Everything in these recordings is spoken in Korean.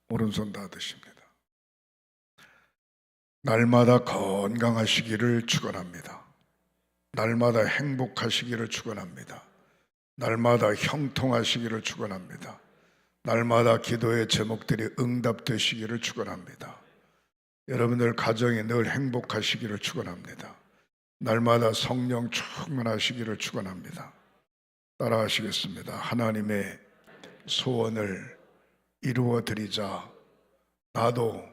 오른손 다 드십니다. 날마다 건강하시기를 축원합니다. 날마다 행복하시기를 축원합니다. 날마다 형통하시기를 축원합니다. 날마다 기도의 제목들이 응답되시기를 축원합니다. 여러분들 가정이 늘 행복하시기를 축원합니다. 날마다 성령 충만하시기를 축원합니다. 따라하시겠습니다. 하나님의 소원을 이루어 드리자 나도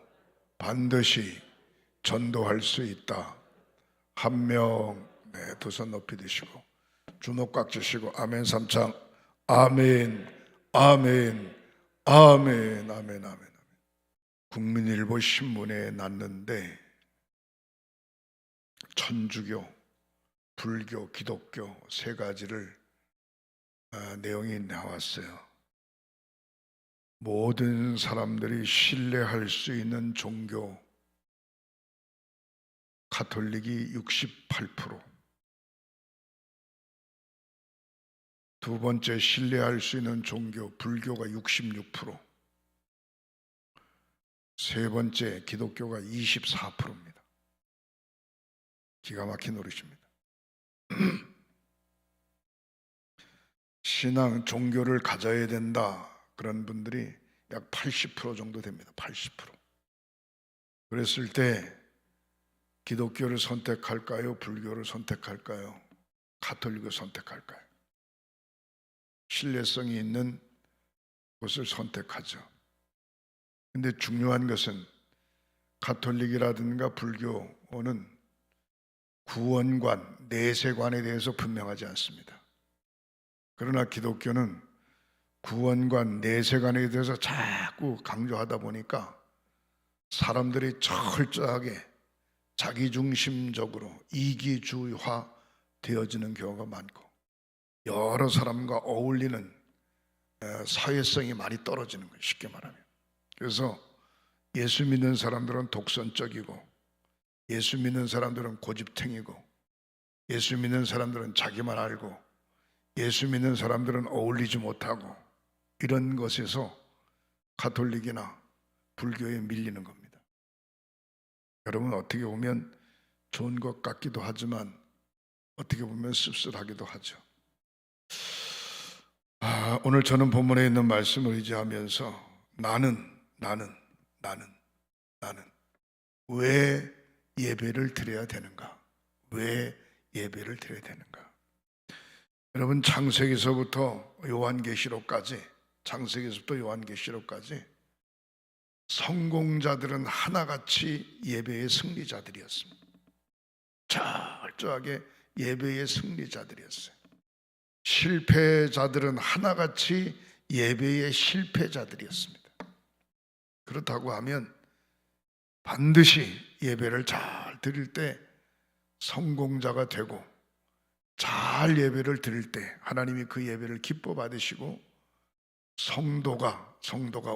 반드시 전도할 수 있다. 한 명, 두 손 높이 드시고 주먹 꽉 쥐시고 아멘 3창 아멘 아멘 아멘 아멘 아멘. 국민일보 신문에 났는데 천주교, 불교, 기독교 세 가지를 내용이 나왔어요. 모든 사람들이 신뢰할 수 있는 종교 가톨릭이 68%, 두 번째 신뢰할 수 있는 종교 불교가 66%, 세 번째 기독교가 24%입니다. 기가 막힌 노릇입니다. 신앙, 종교를 가져야 된다 그런 분들이 약 80% 정도 됩니다. 80%. 그랬을 때 기독교를 선택할까요? 불교를 선택할까요? 가톨릭을 선택할까요? 신뢰성이 있는 것을 선택하죠. 근데 중요한 것은 가톨릭이라든가 불교는 구원관, 내세관에 대해서 분명하지 않습니다. 그러나 기독교는 구원관, 내세관에 대해서 자꾸 강조하다 보니까 사람들이 철저하게 자기중심적으로 이기주의화 되어지는 경우가 많고 여러 사람과 어울리는 사회성이 많이 떨어지는 거예요. 쉽게 말하면. 그래서 예수 믿는 사람들은 독선적이고 예수 믿는 사람들은 고집탱이고 예수 믿는 사람들은 자기만 알고 예수 믿는 사람들은 어울리지 못하고 이런 것에서 가톨릭이나 불교에 밀리는 겁니다. 여러분 어떻게 보면 좋은 것 같기도 하지만 어떻게 보면 씁쓸하기도 하죠. 오늘 저는 본문에 있는 말씀을 의지하면서 나는 왜 예배를 드려야 되는가? 왜 예배를 드려야 되는가? 여러분 창세기서부터 요한계시록까지 성공자들은 하나같이 예배의 승리자들이었습니다. 철저하게 예배의 승리자들이었어요. 실패자들은 하나같이 예배의 실패자들이었습니다. 그렇다고 하면 반드시 예배를 잘 드릴 때 성공자가 되고 잘 예배를 드릴 때 하나님이 그 예배를 기뻐 받으시고 성도가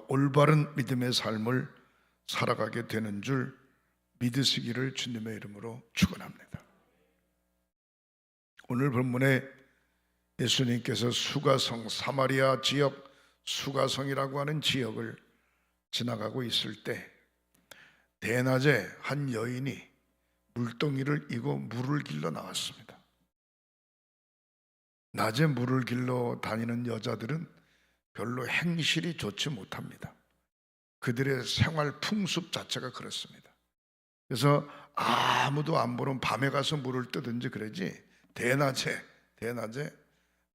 올바른 믿음의 삶을 살아가게 되는 줄 믿으시기를 주님의 이름으로 축원합니다. 오늘 본문에 예수님께서 수가성, 사마리아 지역 수가성이라고 하는 지역을 지나가고 있을 때 대낮에 한 여인이 물동이를 이고 물을 길러 나왔습니다. 낮에 물을 길러 다니는 여자들은 별로 행실이 좋지 못합니다. 그들의 생활 풍습 자체가 그렇습니다. 그래서 아무도 안 보는 밤에 가서 물을 뜨든지 그러지 대낮에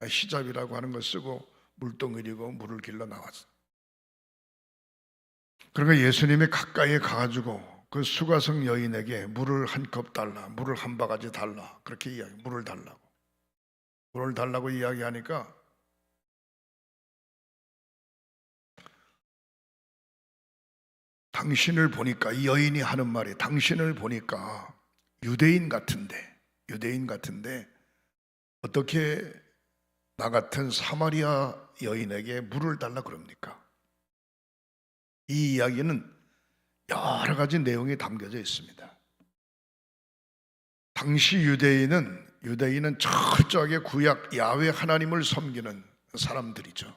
히잡이라고 하는 걸 쓰고 물동이리고 물을 길러 나왔어요. 그러니까 예수님이 가까이에 가가지고 그 수가성 여인에게 물을 한 컵 달라, 물을 한 바가지 달라 그렇게 물을 달라고 이야기하니까 당신을 보니까 이 여인이 하는 말이 당신을 보니까 유대인 같은데 어떻게 나 같은 사마리아 여인에게 물을 달라 그럽니까? 이 이야기는 여러 가지 내용이 담겨져 있습니다. 당시 유대인은 철저하게 구약 야훼 하나님을 섬기는 사람들이죠.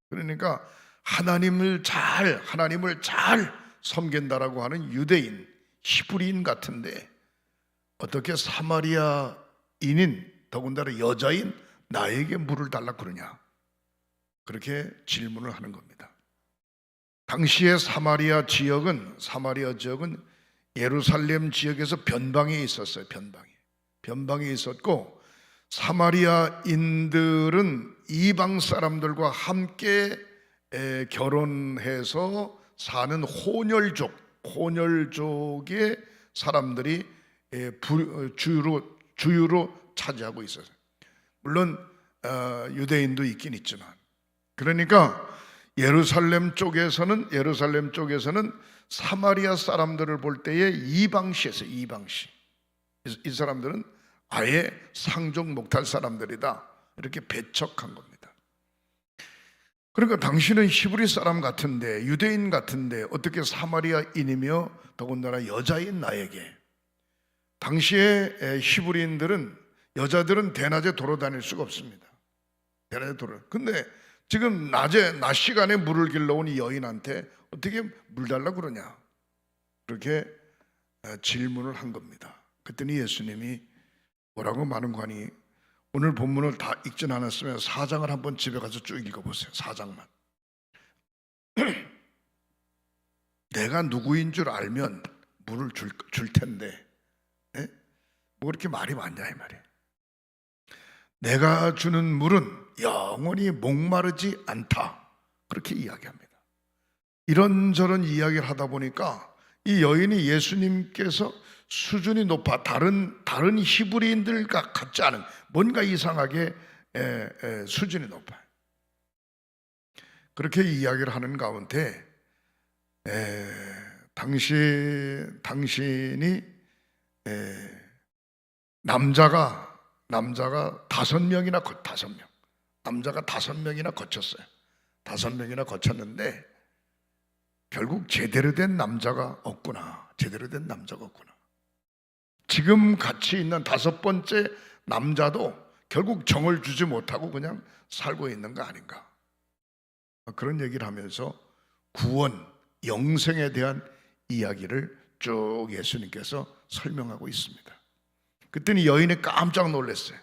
그러니까 하나님을 잘 섬긴다라고 하는 유대인, 히브리인 같은데 어떻게 사마리아인인, 더군다나 여자인 나에게 물을 달라 그러냐? 그렇게 질문을 하는 겁니다. 당시의 사마리아 지역은 예루살렘 지역에서 변방에 있었어요. 변방에 있었고, 사마리아인들은 이방 사람들과 함께 결혼해서 사는 혼혈족의 사람들이 주유로 차지하고 있었어요. 물론 유대인도 있긴 있지만, 그러니까 예루살렘 쪽에서는 사마리아 사람들을 볼 때에 이방시했어요. 이방시. 이 사람들은 아예 상종 목탈 사람들이다, 이렇게 배척한 겁니다. 그러니까 당신은 히브리 사람 같은데, 유대인 같은데 어떻게 사마리아인이며 더군다나 여자인 나에게. 당시에 히브리인들은, 여자들은 대낮에 돌아다닐 수가 없습니다. 근데 지금 낮 시간에 물을 길러온 이 여인한테 어떻게 물 달라 그러냐, 그렇게 질문을 한 겁니다. 그랬더니 예수님이 뭐라고 말한 거 아니? 오늘 본문을 다 읽진 않았으면 4장을 한번 집에 가서 쭉 읽어보세요. 4장만. 내가 누구인 줄 알면 물을 줄 텐데, 네? 뭐 그렇게 말이 많냐 이 말이에요. 내가 주는 물은 영원히 목마르지 않다, 그렇게 이야기합니다. 이런저런 이야기를 하다 보니까 이 여인이 예수님께서 수준이 높아 다른 히브리인들과 같지 않은, 뭔가 이상하게 수준이 높아요. 그렇게 이야기를 하는 가운데 당신이 남자가 5명이나 남자가 5명이나 거쳤어요. 5명이나 거쳤는데 결국 제대로 된 남자가 없구나. 지금 같이 있는 5번째 남자도 결국 정을 주지 못하고 그냥 살고 있는 거 아닌가, 그런 얘기를 하면서 구원, 영생에 대한 이야기를 쭉 예수님께서 설명하고 있습니다. 그때는 여인이 깜짝 놀랐어요.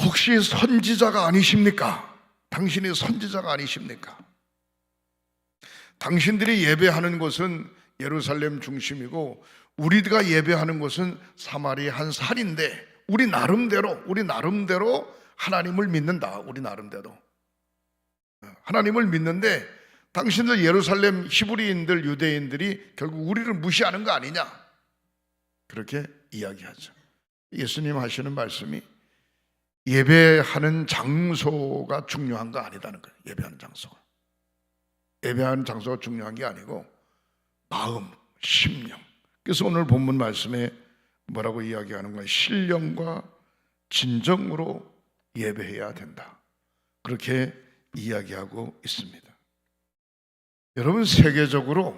혹시 선지자가 아니십니까? 당신이 선지자가 아니십니까? 당신들이 예배하는 곳은 예루살렘 중심이고 우리가 예배하는 곳은 사마리아 한 산인데 우리 나름대로 하나님을 믿는다. 하나님을 믿는데 당신들 예루살렘 히브리인들, 유대인들이 결국 우리를 무시하는 거 아니냐, 그렇게 이야기하죠. 예수님 하시는 말씀이 예배하는 장소가 중요한 거 아니다는 거예요. 예배하는 장소가 중요한 게 아니고 마음, 심령. 그래서 오늘 본문 말씀에 뭐라고 이야기하는 거예요? 신령과 진정으로 예배해야 된다, 그렇게 이야기하고 있습니다. 여러분, 세계적으로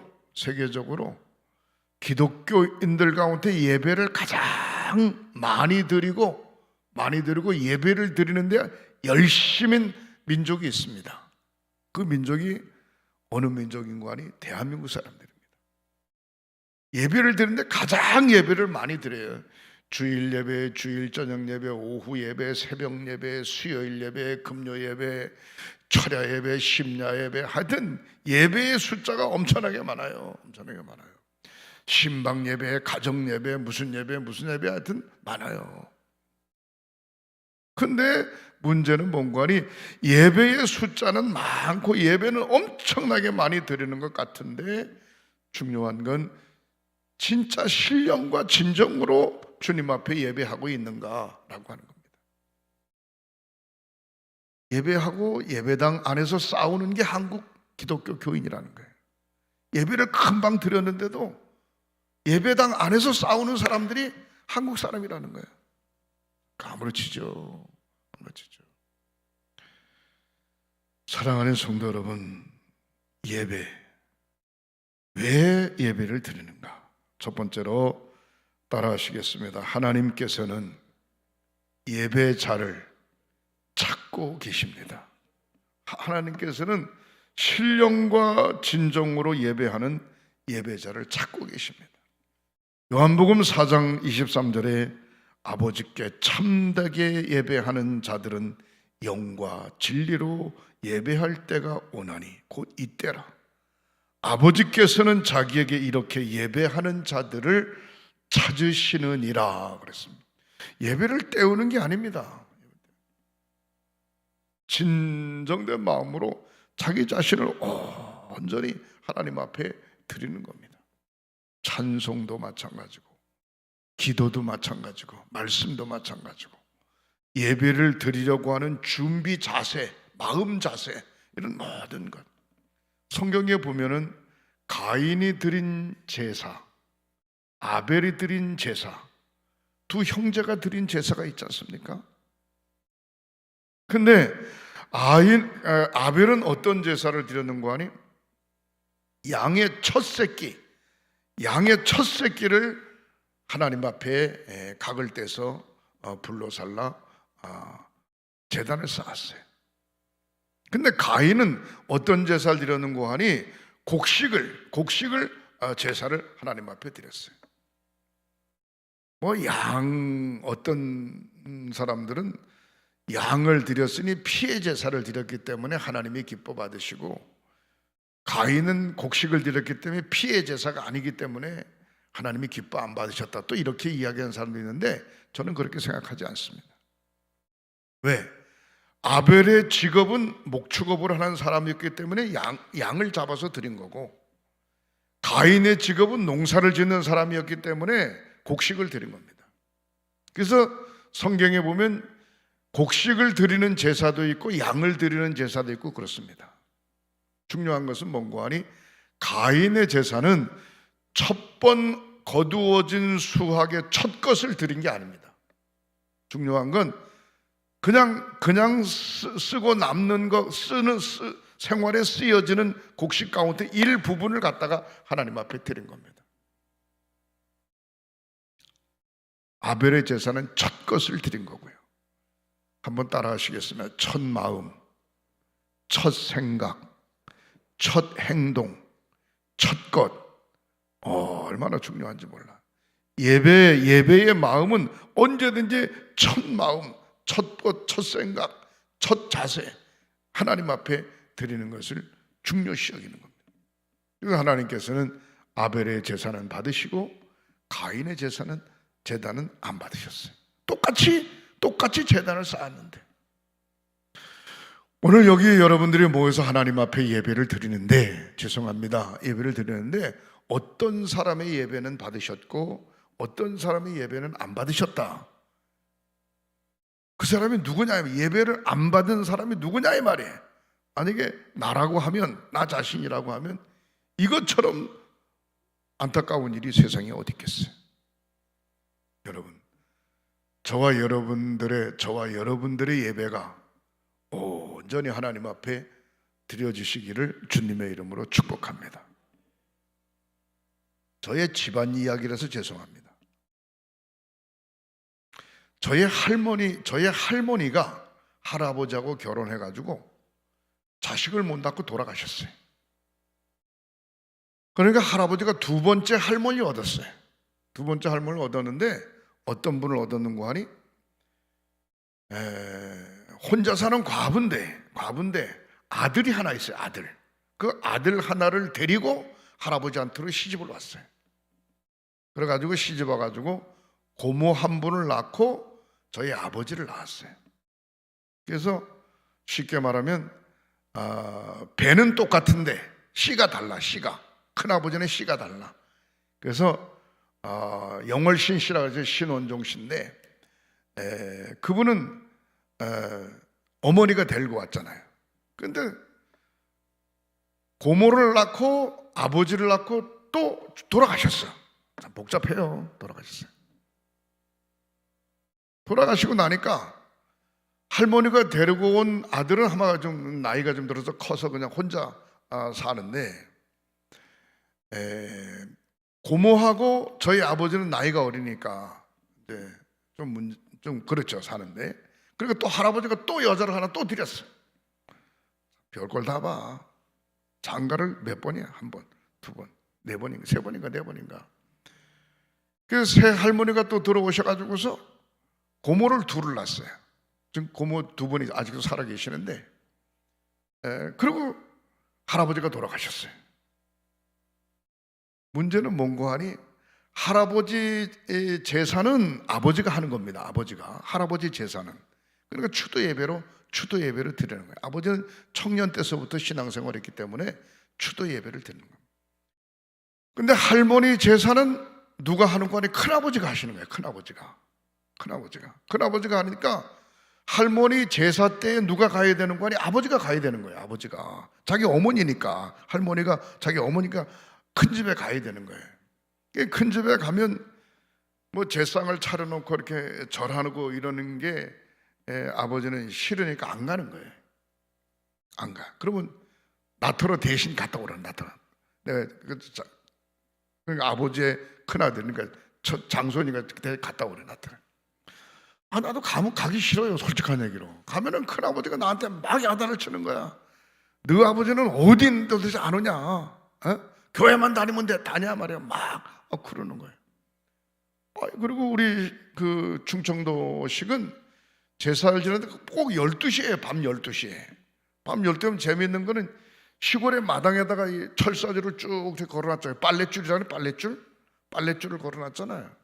기독교인들 가운데 예배를 가장 많이 드리고 예배를 드리는데 열심인 민족이 있습니다. 그 민족이 어느 민족인 거 아니? 대한민국 사람들입니다. 예배를 드리는데 가장 예배를 많이 드려요. 주일 예배, 주일 저녁 예배, 오후 예배, 새벽 예배, 수요일 예배, 금요 예배, 철야 예배, 심야 예배, 하여튼 예배의 숫자가 엄청나게 많아요. 신방 예배, 가정 예배, 무슨 예배 하여튼 많아요. 근데 문제는 뭔가 하니 예배의 숫자는 많고 예배는 엄청나게 많이 드리는 것 같은데 중요한 건 진짜 신령과 진정으로 주님 앞에 예배하고 있는가라고 하는 겁니다. 예배하고 예배당 안에서 싸우는 게 한국 기독교 교인이라는 거예요. 예배를 금방 드렸는데도 예배당 안에서 싸우는 사람들이 한국 사람이라는 거예요. 아무렇지죠. 사랑하는 성도 여러분, 예배, 왜 예배를 드리는가? 첫 번째로 따라하시겠습니다. 하나님께서는 예배자를 찾고 계십니다. 하나님께서는 신령과 진정으로 예배하는 예배자를 찾고 계십니다. 요한복음 4장 23절에 아버지께 참되게 예배하는 자들은 영과 진리로 예배할 때가 오나니 곧 이때라. 아버지께서는 자기에게 이렇게 예배하는 자들을 찾으시느니라 그랬습니다. 예배를 때우는 게 아닙니다. 진정된 마음으로 자기 자신을 온전히 하나님 앞에 드리는 겁니다. 찬송도 마찬가지고, 기도도 마찬가지고, 말씀도 마찬가지고, 예배를 드리려고 하는 준비 자세, 마음 자세, 이런 모든 것. 성경에 보면은 가인이 드린 제사, 아벨이 드린 제사, 두 형제가 드린 제사가 있지 않습니까? 근데 아벨은 어떤 제사를 드렸는가 하니 양의 첫 새끼를 하나님 앞에 각을 떼서 불로 살라 제단을 쌓았어요. 근데 가인은 어떤 제사를 드렸는가 하니 곡식을 제사를 하나님 앞에 드렸어요. 어떤 사람들은 양을 드렸으니 피해 제사를 드렸기 때문에 하나님이 기뻐 받으시고, 가인은 곡식을 드렸기 때문에 피해 제사가 아니기 때문에 하나님이 기뻐 안 받으셨다, 또 이렇게 이야기하는 사람도 있는데 저는 그렇게 생각하지 않습니다. 왜? 아벨의 직업은 목축업을 하는 사람이었기 때문에 양을 잡아서 드린 거고, 가인의 직업은 농사를 짓는 사람이었기 때문에 곡식을 드린 겁니다. 그래서 성경에 보면 곡식을 드리는 제사도 있고 양을 드리는 제사도 있고 그렇습니다. 중요한 것은 뭔가 하니 가인의 제사는 첫 번 거두어진 수확의 첫 것을 드린 게 아닙니다. 중요한 건 그냥 쓰고 남는 거, 생활에 쓰여지는 곡식 가운데 일부분을 갖다가 하나님 앞에 드린 겁니다. 아벨의 제사는 첫 것을 드린 거고요. 한번 따라 하시겠습니다. 첫 마음, 첫 생각, 첫 행동, 첫 것. 얼마나 중요한지 몰라. 예배의 마음은 언제든지 첫 마음, 첫 것, 첫 생각, 첫 자세, 하나님 앞에 드리는 것을 중요시 여기는 겁니다. 그리고 하나님께서는 아벨의 제사는 받으시고 가인의 제단은 안 받으셨어요. 똑같이 제단을 쌓았는데, 오늘 여기 여러분들이 모여서 하나님 앞에 예배를 드리는데, 예배를 드리는데 어떤 사람의 예배는 받으셨고 어떤 사람의 예배는 안 받으셨다. 그 사람이 누구냐, 예배를 안 받은 사람이 누구냐 이 말이에요. 만약에 나라고 하면, 나 자신이라고 하면 이것처럼 안타까운 일이 세상에 어디 있겠어요. 여러분, 저와 여러분들의 예배가 온전히 하나님 앞에 드려지시기를 주님의 이름으로 축복합니다. 저의 집안 이야기라서 죄송합니다. 저의 할머니가 할아버지하고 결혼해가지고 자식을 못 낳고 돌아가셨어요. 그러니까 할아버지가 두 번째 할머니 얻었어요. 두 번째 할머니를 얻었는데 어떤 분을 얻었는가 하니 혼자 사는 과부인데 아들이 하나 있어요. 그 아들 하나를 데리고 할아버지한테로 시집을 왔어요. 그래가지고 시집 와가지고 고모 한 분을 낳고 저희 아버지를 낳았어요. 그래서 쉽게 말하면 배는 똑같은데 씨가 달라. 큰아버지는 씨가 달라. 그래서 영월신 씨라고 해서 신원종 씨인데 그분은 어머니가 데리고 왔잖아요. 그런데 고모를 낳고 아버지를 낳고 또 돌아가셨어. 참 복잡해요. 돌아가시고 나니까 할머니가 데리고 온 아들은 아마 좀 나이가 좀 들어서 커서 그냥 혼자 사는데, 고모하고 저희 아버지는 나이가 어리니까 이제 좀 그렇죠, 사는데. 그리고 또 할아버지가 또 여자를 하나 또 드렸어요. 별걸 다 봐. 장가를 몇 번이야? 한 번, 두 번, 네 번인가, 세 번인가, 네 번인가. 그래서 새 할머니가 또 들어오셔가지고서 고모를 둘을 낳았어요. 지금 고모 두 분이 아직도 살아 계시는데, 그리고 할아버지가 돌아가셨어요. 문제는 뭔고 하니, 할아버지 제사는 아버지가 하는 겁니다. 아버지가 할아버지 제사는, 그러니까 추도 예배로 드리는 거예요. 아버지는 청년 때서부터 신앙생활을 했기 때문에 추도 예배를 드리는 거예요. 근데 할머니 제사는 누가 하는 거 아니, 큰아버지가 하시는 거예요. 큰아버지가 하니까 할머니 제사 때 누가 가야 되는 거 아니, 아버지가 가야 되는 거예요. 아버지가 자기 어머니니까, 할머니가 자기 어머니가 큰 집에 가야 되는 거예요. 큰 집에 가면 뭐 제상을 차려놓고 이렇게 절하고 이러는 게 아버지는 싫으니까 안 가는 거예요. 안 가. 그러면 나더러 대신 갔다 오라. 나더러. 내가 그러니까 아버지의 큰아들, 그러니까 장손이가 갔다 오래. 나더러. 나도 가면 가기 싫어요. 솔직한 얘기로. 가면은 큰아버지가 나한테 막 야단을 치는 거야. 너 아버지는 어디 있는데 도대체 안 오냐? 교회만 다니면 돼. 다냐 말이야. 막 그러는 거예요. 그리고 우리 그 충청도식은 제사를 지내는데 꼭 12시에, 밤 12시에. 밤 12시면 재미있는 거는 시골의 마당에다가 이 철사지를 쭉 걸어놨잖아요. 빨랫줄이잖아요. 빨랫줄을 걸어놨잖아요.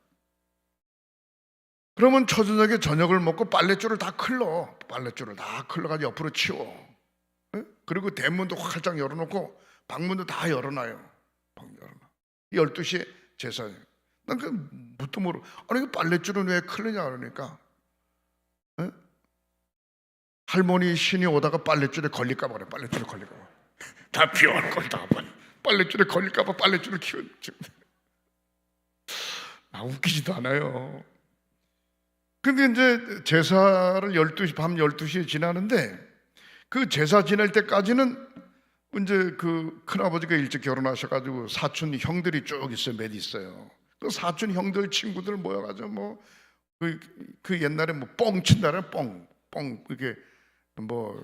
그러면 초저녁에 저녁을 먹고 빨랫줄을 다 클러가지고 옆으로 치워. 그리고 대문도 활짝 열어놓고 방문도 다 열어놔요. 12시에 제사예요. 난 그 뭣도 모르고, 아니 빨랫줄은 왜 클느냐 그러니까, 할머니 신이 오다가 빨랫줄에 걸릴까 봐 그래. 빨랫줄에 걸릴까 봐. 다 비워놓을 걸다 봐. 빨랫줄에 걸릴까 봐 빨랫줄을 키웠지. 웃기지도 않아요. 근데 이제 제사를 12시, 밤 12시에 지나는데, 그 제사 지낼 때까지는 이제 그 큰아버지가 일찍 결혼하셔가지고 사촌 형들이 쭉 있어요. 몇 있어요. 그 사촌 형들 친구들 모여가지고 뭐 그 옛날에 뭐 뻥 친다는 뻥 이렇게 뭐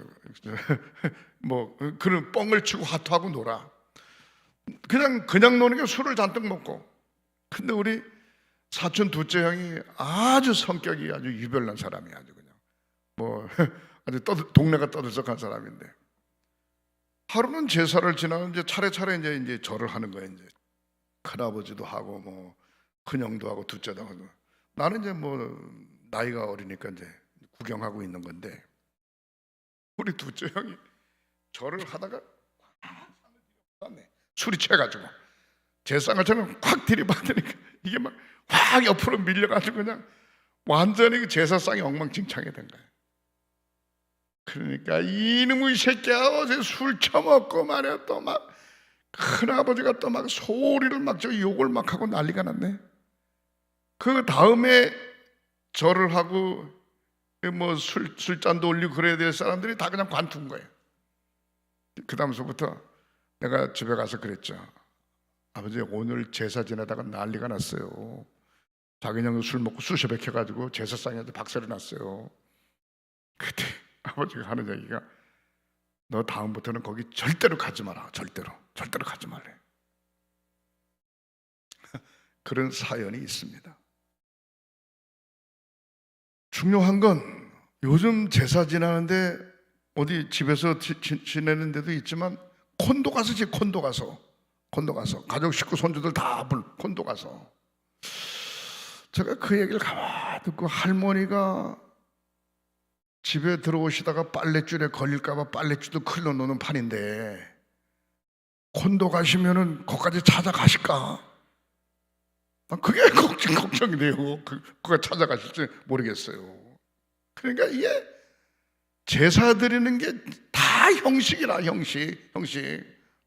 그런 뻥을 치고 하트하고 놀아. 그냥 노는 게 술을 잔뜩 먹고. 근데 우리 사촌 둘째 형이 아주 성격이 아주 유별난 사람이야. 아주 그냥 뭐 아주 동네가 떠들썩한 사람인데, 하루는 제사를 지나는 이제 차례차례 이제 절을 하는 거예요. 이제 큰아버지도 하고 뭐 큰형도 하고 둘째도 하고. 나는 이제 뭐 나이가 어리니까 이제 구경하고 있는 건데, 우리 둘째 형이 절을 하다가 술이 취해가지고 제상을처럼 확 들이받으니까 이게 막 확 옆으로 밀려가지고 그냥 완전히 그 제사상이 엉망진창이 된 거예요. 그러니까 이놈의 새끼야, 어제 술 처먹고 말이야, 또 막 큰아버지가 또 막 소리를 막 저 욕을 막 하고 난리가 났네. 그 다음에 절을 하고 뭐 술잔도 올리고 그래야 될 사람들이 다 그냥 관둔 거예요. 그 다음서부터 내가 집에 가서 그랬죠. 아버지, 오늘 제사 지내다가 난리가 났어요. 자기 형도 술 먹고 수셔백해가지고 제사상에서 박살이 났어요. 그때 아버지가 하는 얘기가, 너 다음부터는 거기 절대로 가지 마라. 절대로 가지 말래. 그런 사연이 있습니다. 중요한 건, 요즘 제사 지나는데 어디 집에서 지내는 데도 있지만 콘도 가서 가족 식구 손주들 다 콘도 가서. 제가 그 얘기를 가만히 듣고, 할머니가 집에 들어오시다가 빨랫줄에 걸릴까 봐 빨랫줄도 클러 놓는 판인데, 콘도 가시면은 거기까지 찾아가실까? 그게 걱정이 돼요. 그가 찾아가실지 모르겠어요. 그러니까 이게 제사 드리는 게 다 형식이라, 형식.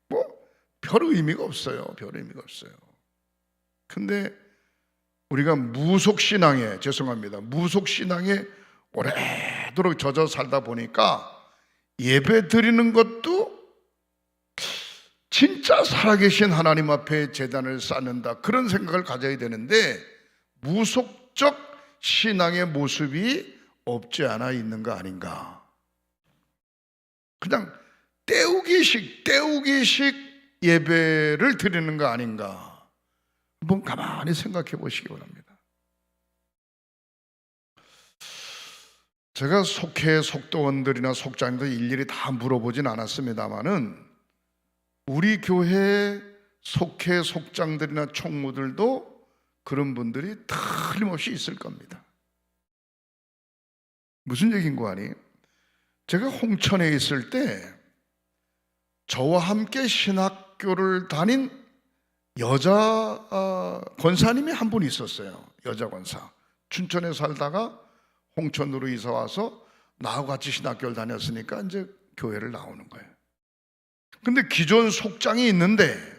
뭐 별 의미가 없어요. 근데 우리가 무속신앙에 오래도록 젖어 살다 보니까 예배 드리는 것도 진짜 살아계신 하나님 앞에 제단을 쌓는다, 그런 생각을 가져야 되는데, 무속적 신앙의 모습이 없지 않아 있는 거 아닌가. 그냥 때우기식 예배를 드리는 거 아닌가? 한번 가만히 생각해 보시기 바랍니다. 제가 속회 속도원들이나 속장님들 일일이 다 물어보진 않았습니다만은 우리 교회 속회 속장들이나 총무들도 그런 분들이 틀림없이 있을 겁니다. 무슨 얘기인 거 아니? 제가 홍천에 있을 때 저와 함께 신학교를 다닌 여자 권사님이 한 분 있었어요. 여자 권사. 춘천에 살다가 홍천으로 이사 와서 나하고 같이 신학교를 다녔으니까 이제 교회를 나오는 거예요. 근데 기존 속장이 있는데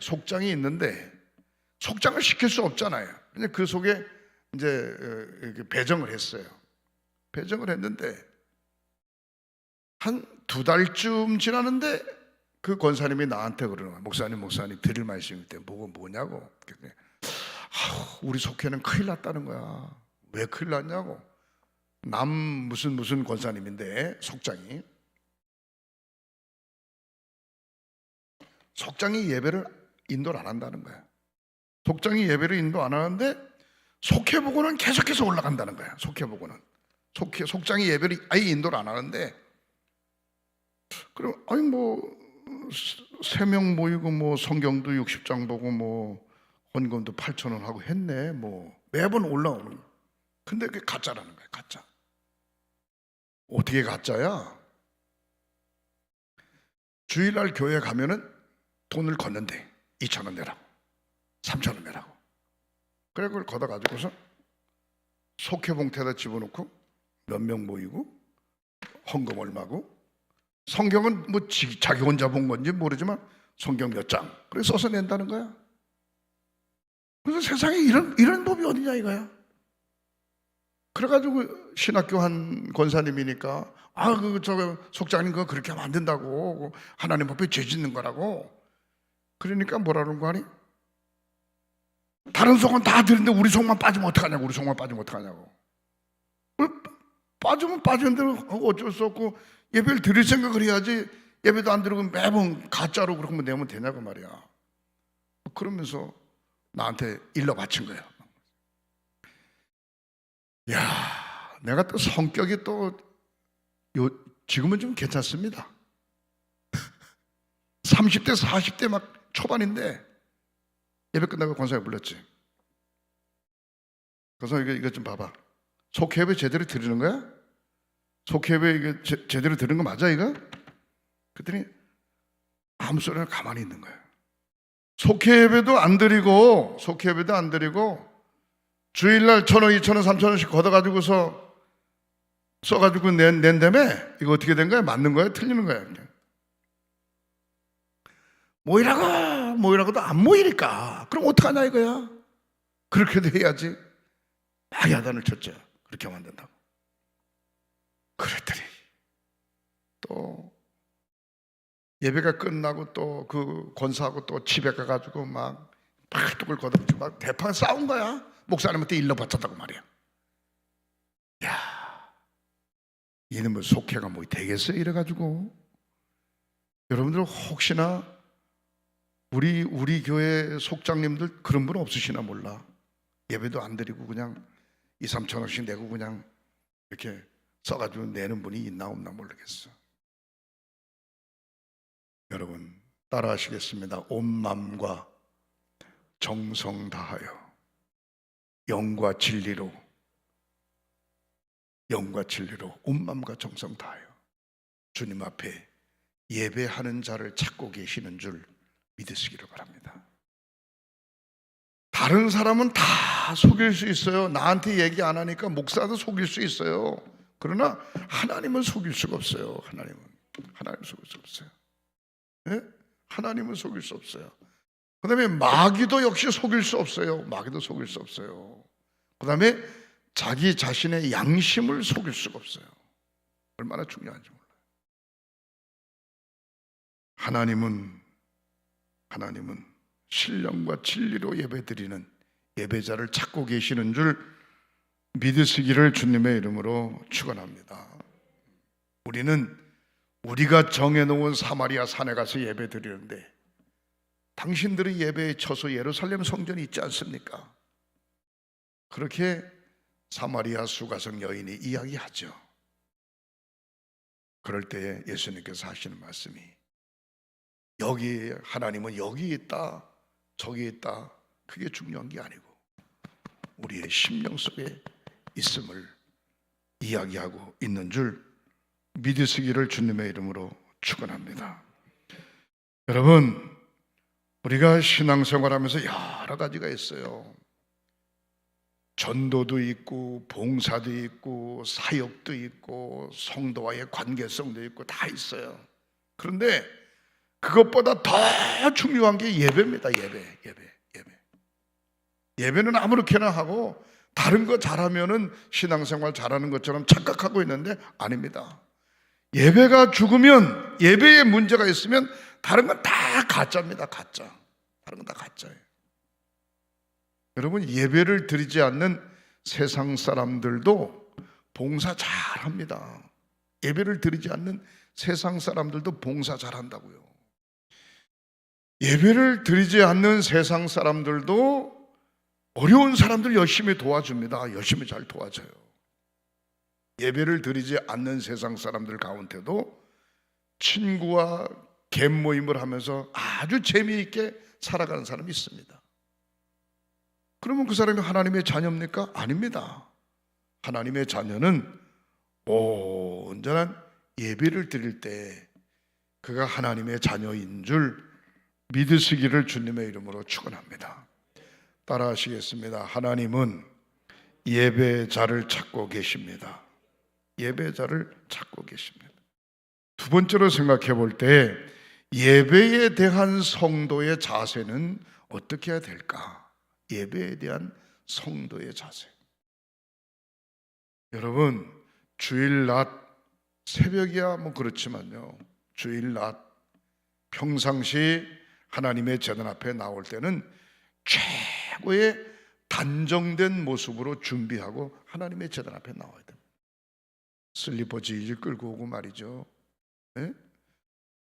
속장을 시킬 수 없잖아요. 근데 그 속에 이제 배정을 했어요. 배정을 했는데 한 2달쯤 지났는데 그 권사님이 나한테 그러는 거야. 목사님 드릴 말씀일 때 뭐냐고. 우리 속회는 큰일 났다는 거야. 왜 큰일 났냐고. 남 무슨 권사님인데 속장이 예배를 인도를 안 한다는 거야. 속장이 예배를 인도 안 하는데 속회보고는 계속해서 올라간다는 거야. 속회보고는 속장이 예배를 아예 인도를 안 하는데 그럼 3명 모이고 성경도 60장 보고 헌금도 8,000원 하고 했네. 매번 올라오는 거야. 근데 그게 가짜라는 거야. 가짜. 어떻게 가짜야? 주일날 교회 가면은 돈을 걷는데 2,000원 내라고 3,000원 내라고. 그래 그걸 걷어가지고서 속회봉투에다 집어넣고 몇 명 모이고 헌금 얼마고 성경은 자기 혼자 본 건지 모르지만 성경 몇 장 그래 써서 낸다는 거야. 그래서 세상에 이런 법이 어디냐 이거야. 그래가지고 신학교 한 권사님이니까 저 속장님 그거 그렇게 하면 안 된다고 하나님 앞에 죄 짓는 거라고. 그러니까 뭐라는 거 아니? 다른 속은 다 드는데 우리 속만 빠지면 어떡하냐고. 빠지면 빠지는 대로 어쩔 수 없고 예배를 드릴 생각을 해야지. 예배도 안 드리고 매번 가짜로 그러면 내면 되냐고 말이야. 그러면서 나한테 일러 바친 거야. 야, 내가 또 성격이 지금은 좀 괜찮습니다. 30대 40대 막 초반인데 예배 끝나고 권사님 불렀지. 그래서 이거 좀 봐봐. 속회예배 제대로 드리는 거야? 속회예배 이게 제대로 드리는 거 맞아 이거? 그랬더니 아무 소리나 가만히 있는 거야. 속회예배도 안 드리고 주일날 1,000원, 2,000원, 3,000원씩 걷어가지고서 써가지고 낸 다음에 이거 어떻게 된 거야? 맞는 거야? 틀리는 거야? 그냥. 모이라고도 안 모이니까 그럼 어떡하냐 이거야. 그렇게도 해야지. 막 야단을 쳤죠. 그렇게 하면 안 된다고. 그랬더니 또 예배가 끝나고 또 그 권사하고 또 집에 가가지고 막 팔뚝을 걷어붙이고 막 대판 싸운 거야. 목사님한테 일러 바쳤다고 말이야. 야, 이놈의 속회가 뭐 되겠어요? 이래가지고 여러분들 혹시나 우리 교회 속장님들 그런 분 없으시나 몰라. 예배도 안 드리고 그냥 2-3천원씩 내고 그냥 이렇게 써가지고 내는 분이 있나 없나 모르겠어. 여러분 따라하시겠습니다. 온 마음과 정성 다하여 영과 진리로 온 마음과 정성 다하여 주님 앞에 예배하는 자를 찾고 계시는 줄 믿으시기를 바랍니다. 다른 사람은 다 속일 수 있어요. 나한테 얘기 안 하니까 목사도 속일 수 있어요. 그러나 하나님은 속일 수가 없어요. 하나님은 속일 수 없어요. 네? 하나님은 속일 수 없어요. 그 다음에 마귀도 역시 속일 수 없어요. 그 다음에 자기 자신의 양심을 속일 수가 없어요. 얼마나 중요한지 몰라요. 하나님은 신령과 진리로 예배드리는 예배자를 찾고 계시는 줄 믿으시기를 주님의 이름으로 축원합니다. 우리는 우리가 정해놓은 사마리아 산에 가서 예배 드리는데 당신들의 예배의 처소 예루살렘 성전이 있지 않습니까? 그렇게 사마리아 수가성 여인이 이야기하죠. 그럴 때에 예수님께서 하시는 말씀이, 여기 하나님은 여기 있다 저기 있다 그게 중요한 게 아니고 우리의 심령 속에 있음을 이야기하고 있는 줄 믿으시기를 주님의 이름으로 축원합니다. 여러분, 우리가 신앙생활하면서 여러 가지가 있어요. 전도도 있고 봉사도 있고 사역도 있고 성도와의 관계성도 있고 다 있어요. 그런데 그것보다 더 중요한 게 예배입니다. 예배는 아무렇게나 하고 다른 거 잘하면은 신앙생활 잘하는 것처럼 착각하고 있는데 아닙니다. 예배가 죽으면, 예배에 문제가 있으면 다른 건 다 가짜입니다. 가짜. 다른 건 다 가짜예요. 여러분, 예배를 드리지 않는 세상 사람들도 봉사 잘합니다. 예배를 드리지 않는 세상 사람들도 봉사 잘한다고요. 예배를 드리지 않는 세상 사람들도 어려운 사람들 열심히 도와줍니다. 열심히 잘 도와줘요. 예배를 드리지 않는 세상 사람들 가운데도 친구와 갯모임을 하면서 아주 재미있게 살아가는 사람이 있습니다. 그러면 그 사람이 하나님의 자녀입니까? 아닙니다. 하나님의 자녀는 온전한 예배를 드릴 때 그가 하나님의 자녀인 줄 믿으시기를 주님의 이름으로 축원합니다. 따라 하시겠습니다. 하나님은 예배자를 찾고 계십니다. 예배자를 찾고 계십니다. 두 번째로 생각해 볼 때 예배에 대한 성도의 자세는 어떻게 해야 될까? 예배에 대한 성도의 자세. 여러분, 주일낮 새벽이야 뭐 그렇지만요, 주일낮 평상시 하나님의 제단 앞에 나올 때는 최고의 단정된 모습으로 준비하고 하나님의 제단 앞에 나와야 됩니다. 슬리퍼 질질 끌고 오고 말이죠. 네?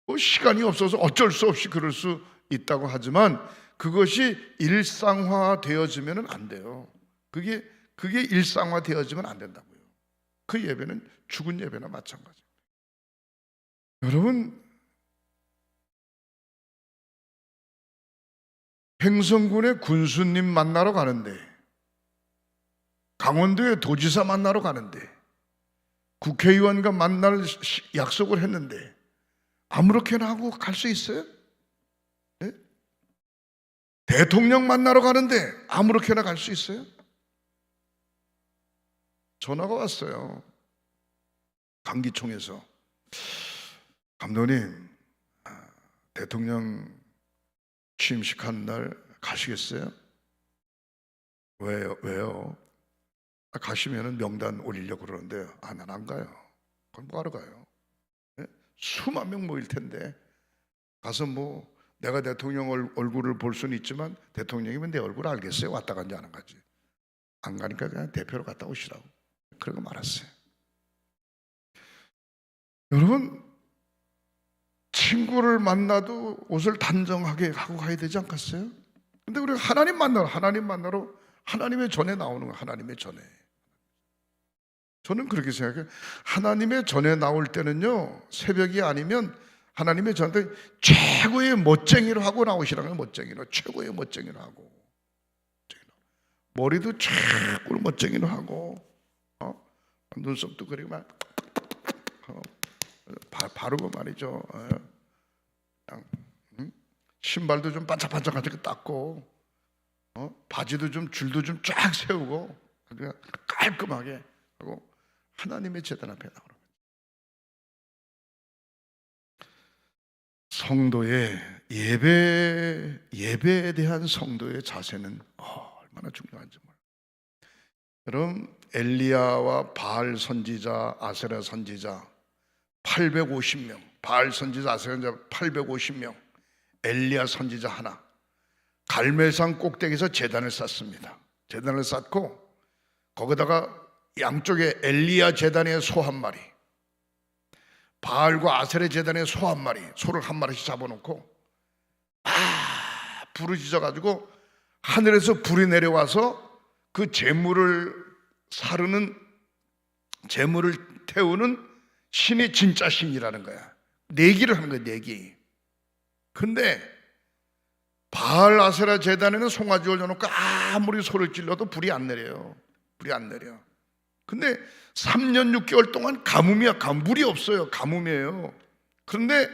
뭐 시간이 없어서 어쩔 수 없이 그럴 수 있다고 하지만 그것이 일상화되어지면 안 돼요. 그게 일상화되어지면 안 된다고요. 그 예배는 죽은 예배나 마찬가지입니다. 여러분, 횡성군의 군수님 만나러 가는데, 강원도의 도지사 만나러 가는데, 국회의원과 만날 약속을 했는데 아무렇게나 하고 갈 수 있어요? 네? 대통령 만나러 가는데 아무렇게나 갈 수 있어요? 전화가 왔어요. 강기총에서, 감독님, 대통령 취임식 하는 날 가시겠어요? 왜요? 가시면은 명단 올리려고 그러는데 난 안 가요. 그럼 뭐하러 가요? 네? 수만 명 모일 텐데 가서 뭐 내가 대통령 얼굴을 볼 수는 있지만 대통령이면 내 얼굴 알겠어요? 왔다 간지 안 가지. 안 가니까 그냥 대표로 갔다 오시라고 그러고 말았어요. 여러분, 친구를 만나도 옷을 단정하게 하고 가야 되지 않겠어요? 근데 우리가 하나님 만나러 하나님의 전에 나오는 거예요. 하나님의 전에. 저는 그렇게 생각해요. 하나님의 전에 나올 때는요, 새벽이 아니면 하나님의 전에 최고의 멋쟁이로 하고 나오시라는 거예요. 멋쟁이로, 최고의 멋쟁이로 하고, 머리도 최고로 멋쟁이로 하고, 눈썹도 그리고 막 바르고 말이죠. 신발도 좀 반짝반짝하게 닦고, 바지도 좀 줄도 좀 쫙 세우고, 그냥 깔끔하게 하고 하나님의 제단 앞에 나오는 거예요. 성도의 예배에 대한 성도의 자세는 얼마나 중요한지 몰라요. 여러분, 엘리야와 바알 선지자, 아세라 선지자 850명, 바알 선지자, 아세라 선지자 850명, 엘리야 선지자 하나, 갈멜산 꼭대기에서 제단을 쌓습니다. 제단을 쌓고 거기다가 양쪽에 엘리야 제단의 소 한 마리, 바알과 아세레 제단에 소 한 마리, 소를 한 마리씩 잡아놓고 부르짖어 가지고 하늘에서 불이 내려와서 그 재물을 사르는, 재물을 태우는 신이 진짜 신이라는 거야. 내기를 하는 거야, 내기. 근데 바알 아세라 제단에는 송아지 올려놓고 아무리 소를 질러도 불이 안 내려요. 불이 안 내려. 근데 3년 6개월 동안 가뭄이야. 물이 없어요. 가뭄이에요. 그런데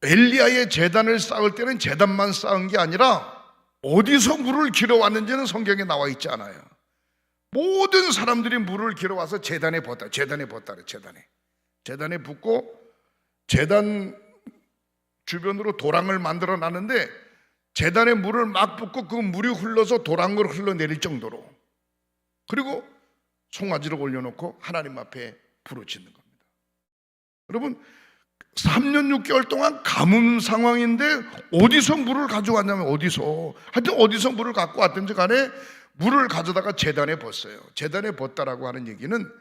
엘리야의 제단을 쌓을 때는 제단만 쌓은 게 아니라 어디서 물을 길어왔는지는 성경에 나와 있지 않아요. 모든 사람들이 물을 길어와서 제단에 붓다. 제단에 붓고 제단 주변으로 도랑을 만들어 놨는데 제단에 물을 막 붓고 그 물이 흘러서 도랑을 흘러내릴 정도로, 그리고 송아지를 올려놓고 하나님 앞에 부르짖는 겁니다. 여러분, 3년 6개월 동안 가뭄 상황인데 어디서 물을 가져왔냐면, 하여튼 어디서 물을 갖고 왔든지 간에 물을 가져다가 제단에 붓어요. 제단에 붓다라고 하는 얘기는,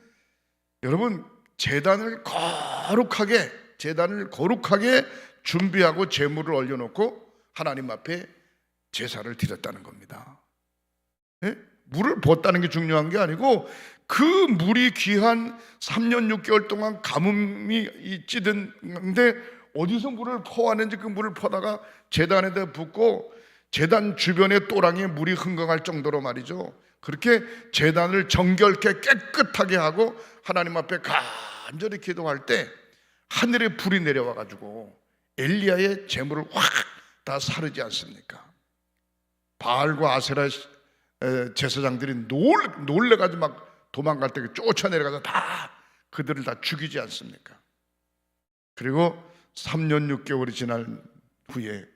여러분, 제단을 거룩하게 준비하고 제물을 올려놓고 하나님 앞에 제사를 드렸다는 겁니다. 네? 물을 붓다는 게 중요한 게 아니고, 그 물이 귀한 3년 6개월 동안 가뭄이 찌든데 어디서 물을 퍼왔는지 그 물을 퍼다가 제단에다 붓고 제단 주변의 또랑에 물이 흥건할 정도로 말이죠. 그렇게 제단을 정결케 깨끗하게 하고 하나님 앞에 간절히 기도할 때 하늘에 불이 내려와 가지고 엘리야의 재물을 확 다 사르지 않습니까? 바알과 아세라 제사장들이 놀래가지고 막 도망갈 때 쫓아내려가서 다 그들을 다 죽이지 않습니까? 그리고 3년 6개월이 지난 후에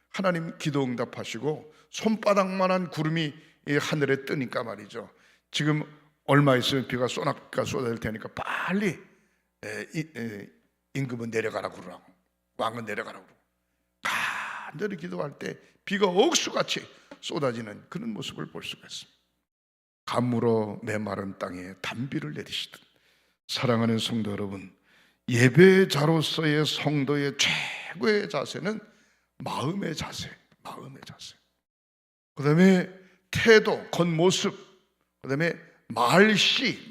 하나님 기도 응답하시고 손바닥만한 구름이 하늘에 뜨니까 말이죠. 지금 얼마 있으면 비가 쏟아질 테니까 빨리 임금은 내려가라고 그러라고, 왕은 내려가라고 그러고, 간절히 기도할 때 비가 억수같이 쏟아지는 그런 모습을 볼 수가 있습니다. 가물어 메마른 땅에 단비를 내리시듯. 사랑하는 성도 여러분, 예배자로서의 성도의 최고의 자세는 마음의 자세. 그 다음에 태도, 겉모습, 그 다음에 말씨.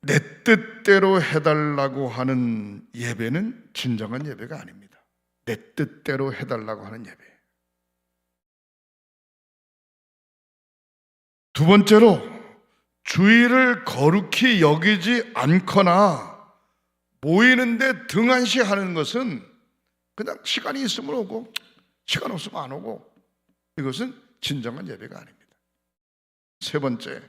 내 뜻대로 해달라고 하는 예배는 진정한 예배가 아닙니다. 내 뜻대로 해달라고 하는 예배. 두 번째로, 주의를 거룩히 여기지 않거나 모이는데 등한시하는 것은 그냥 시간이 있으면 오고 시간 없으면 안 오고, 이것은 진정한 예배가 아닙니다. 세 번째,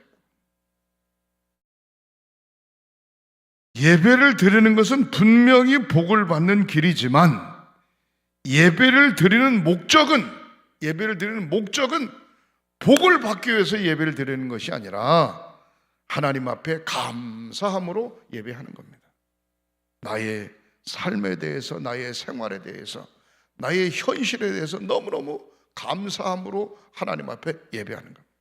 예배를 드리는 것은 분명히 복을 받는 길이지만 예배를 드리는 목적은 복을 받기 위해서 예배를 드리는 것이 아니라 하나님 앞에 감사함으로 예배하는 겁니다. 나의 삶에 대해서, 나의 생활에 대해서, 나의 현실에 대해서 너무너무 감사함으로 하나님 앞에 예배하는 겁니다.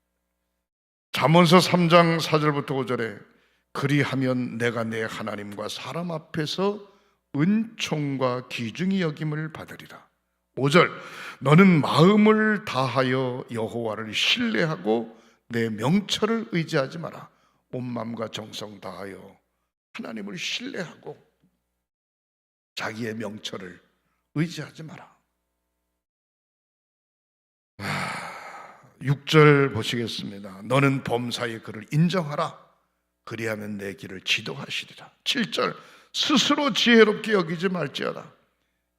잠언서 3장 4절부터 5절에 그리하면 내가 내 하나님과 사람 앞에서 은총과 귀중히 여김을 받으리라. 5절, 너는 마음을 다하여 여호와를 신뢰하고 내 명철을 의지하지 마라. 온 마음과 정성 다하여 하나님을 신뢰하고 자기의 명철을 의지하지 마라. 6절 보시겠습니다. 너는 범사의 그를 인정하라. 그리하면 내 길을 지도하시리라. 7절, 스스로 지혜롭게 여기지 말지어다.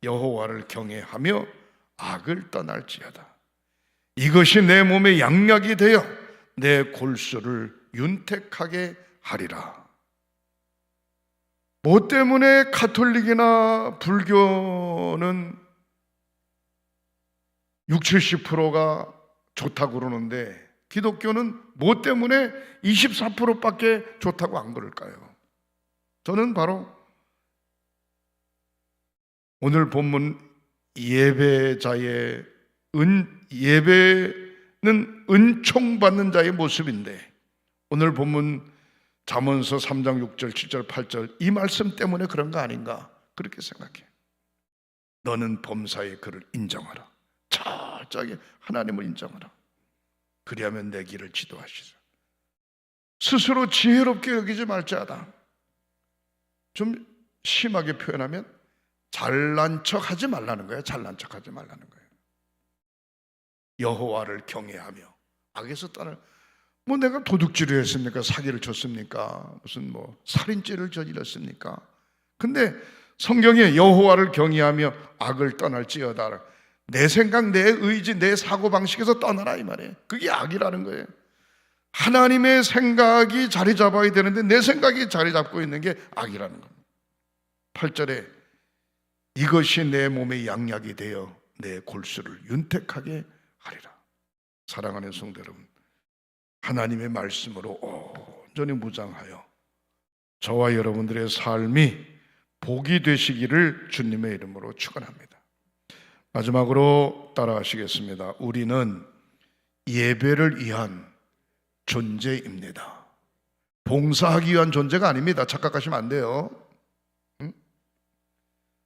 여호와를 경외하며 악을 떠날지어다. 이것이 내 몸의 양약이 되어 내 골수를 윤택하게 하리라. 뭐 때문에 가톨릭이나 불교는 60, 70%가 좋다고 그러는데 기독교는 뭐 때문에 24%밖에 좋다고 안 그럴까요? 저는 바로 오늘 본문 예배는 은총 받는 자의 모습인데, 오늘 본문 잠언서 3장 6절 7절 8절 이 말씀 때문에 그런 거 아닌가 그렇게 생각해. 너는 범사에 그를 인정하라. 철저하게 하나님을 인정하라. 그리하면 내 길을 지도하시라. 스스로 지혜롭게 여기지 말자다. 좀 심하게 표현하면 잘난 척 하지 말라는 거예요. 잘난 척 하지 말라는 거예요. 여호와를 경외하며 악에서 떠날. 뭐 내가 도둑질을 했습니까? 사기를 쳤습니까? 무슨 뭐 살인죄를 저질렀습니까? 근데 성경에 여호와를 경외하며 악을 떠날지어다. 내 생각, 내 의지, 내 사고방식에서 떠나라 이 말이에요. 그게 악이라는 거예요. 하나님의 생각이 자리 잡아야 되는데 내 생각이 자리 잡고 있는 게 악이라는 겁니다. 8절에 이것이 내 몸의 양약이 되어 내 골수를 윤택하게 하리라. 사랑하는 성도 여러분, 하나님의 말씀으로 온전히 무장하여 저와 여러분들의 삶이 복이 되시기를 주님의 이름으로 축원합니다. 마지막으로 따라하시겠습니다. 우리는 예배를 위한 존재입니다. 봉사하기 위한 존재가 아닙니다. 착각하시면 안 돼요.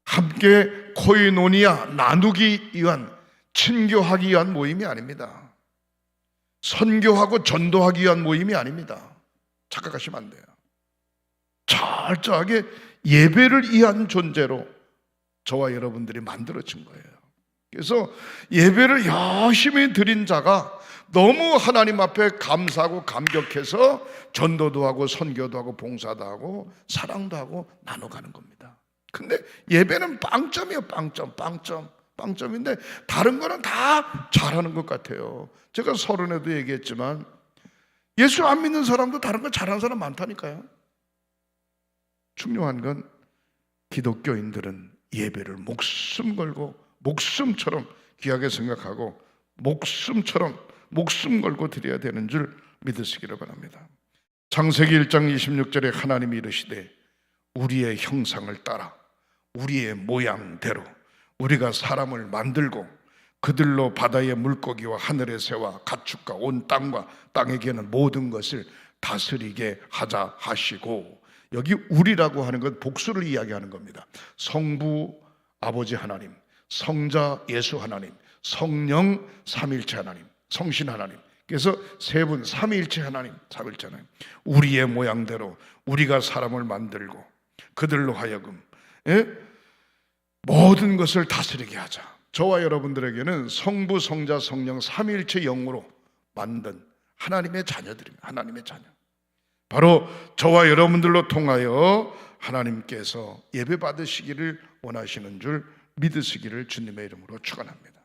함께 코이노니아 나누기 위한, 친교하기 위한 모임이 아닙니다. 선교하고 전도하기 위한 모임이 아닙니다. 착각하시면 안 돼요. 철저하게 예배를 위한 존재로 저와 여러분들이 만들어진 거예요. 그래서 예배를 열심히 드린 자가 너무 하나님 앞에 감사하고 감격해서 전도도 하고 선교도 하고 봉사도 하고 사랑도 하고 나눠가는 겁니다. 근데 예배는 빵점이에요. 빵점인데 다른 거는 다 잘하는 것 같아요. 제가 서론에도 얘기했지만 예수 안 믿는 사람도 다른 거 잘하는 사람 많다니까요. 중요한 건 기독교인들은 예배를 목숨 걸고 목숨처럼 귀하게 생각하고 목숨 걸고 드려야 되는 줄 믿으시기를 바랍니다. 창세기 1장 26절에 하나님이 이르시되 우리의 형상을 따라 우리의 모양대로 우리가 사람을 만들고 그들로 바다의 물고기와 하늘의 새와 가축과 온 땅과 땅에 기는 모든 것을 다스리게 하자 하시고, 여기 우리라고 하는 건 복수를 이야기하는 겁니다. 성부 아버지 하나님, 성자 예수 하나님, 성령 삼일체 하나님, 성신 하나님, 그래서 세 분 삼위일체 하나님, 삼일체 하나님, 우리의 모양대로 우리가 사람을 만들고 그들로 하여금 모든 것을 다스리게 하자. 저와 여러분들에게는 성부, 성자, 성령 삼위일체 영으로 만든 하나님의 자녀들입니다. 하나님의 자녀. 바로 저와 여러분들로 통하여 하나님께서 예배 받으시기를 원하시는 줄 믿으시기를 주님의 이름으로 축원합니다.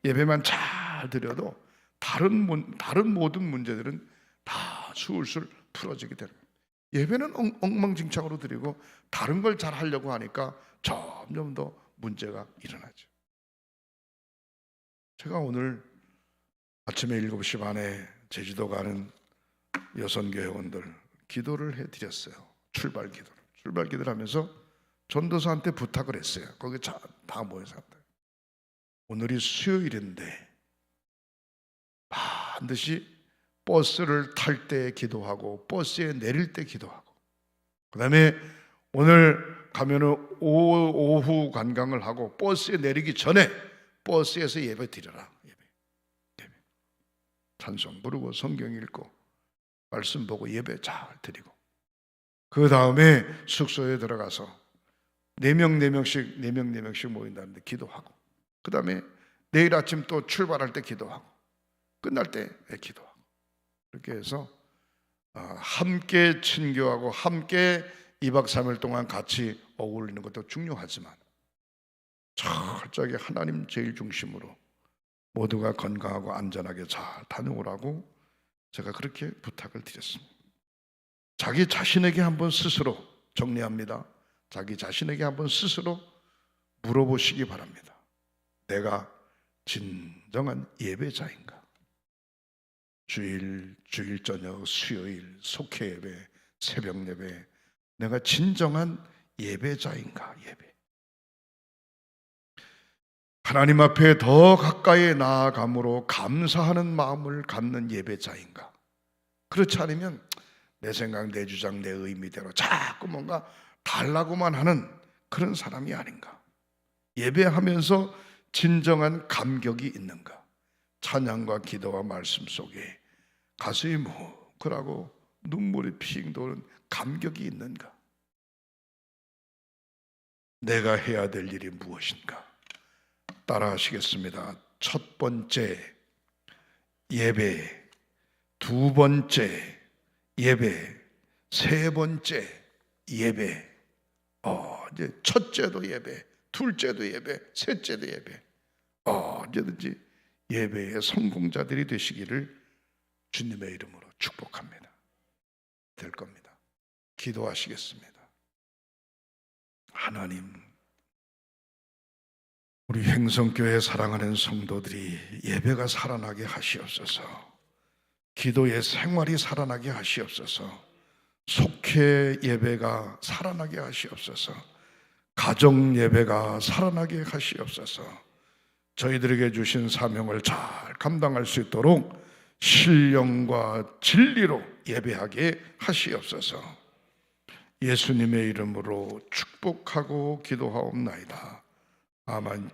예배만 잘 드려도 다른 모든 문제들은 다 술술 풀어지게 되는 거예요. 예배는 엉망진창으로 드리고 다른 걸 잘 하려고 하니까 점점 더 문제가 일어나죠. 제가 오늘 아침에 7시 반에 제주도 가는 여선교회원들 기도를 해드렸어요. 출발 기도를 하면서 전도사한테 부탁을 했어요. 거기 다 모여서 오늘이 수요일인데 반드시 버스를 탈 때 기도하고 버스에 내릴 때 기도하고, 그 다음에 오늘 가면은 오후 관광을 하고 버스에 내리기 전에 버스에서 예배 드려라. 예배. 찬송 부르고 성경 읽고 말씀 보고 예배 잘 드리고, 그 다음에 숙소에 들어가서 4명씩 모인다는데 기도하고, 그 다음에 내일 아침 또 출발할 때 기도하고 끝날 때 기도하고, 그렇게 해서 함께 친교하고 함께 2박 3일 동안 같이 어울리는 것도 중요하지만 철저하게 하나님 제일 중심으로 모두가 건강하고 안전하게 잘 다녀오라고 제가 그렇게 부탁을 드렸습니다. 자기 자신에게 한번 스스로 정리합니다. 자기 자신에게 한번 스스로 물어보시기 바랍니다. 내가 진정한 예배자인가? 주일 저녁, 수요일, 속회 예배, 새벽 예배, 내가 진정한 예배자인가? 예배. 하나님 앞에 더 가까이 나아감으로 감사하는 마음을 갖는 예배자인가? 그렇지 않으면 내 생각, 내 주장, 내 의미대로 자꾸 뭔가 달라고만 하는 그런 사람이 아닌가? 예배하면서 진정한 감격이 있는가? 찬양과 기도와 말씀 속에 가슴이 뭉클하고 눈물이 핑 도는 감격이 있는가? 내가 해야 될 일이 무엇인가? 따라 하시겠습니다. 첫 번째 예배, 두 번째 예배, 세 번째 예배. 이제 첫째도 예배, 둘째도 예배, 셋째도 예배. 언제든지 예배의 성공자들이 되시기를 주님의 이름으로 축복합니다. 될 겁니다. 기도하시겠습니다. 하나님, 우리 횡성교회 사랑하는 성도들이 예배가 살아나게 하시옵소서. 기도의 생활이 살아나게 하시옵소서. 속회 예배가 살아나게 하시옵소서. 가정 예배가 살아나게 하시옵소서. 저희들에게 주신 사명을 잘 감당할 수 있도록 신령과 진리로 예배하게 하시옵소서. 예수님의 이름으로 축복하고 기도하옵나이다. 아멘.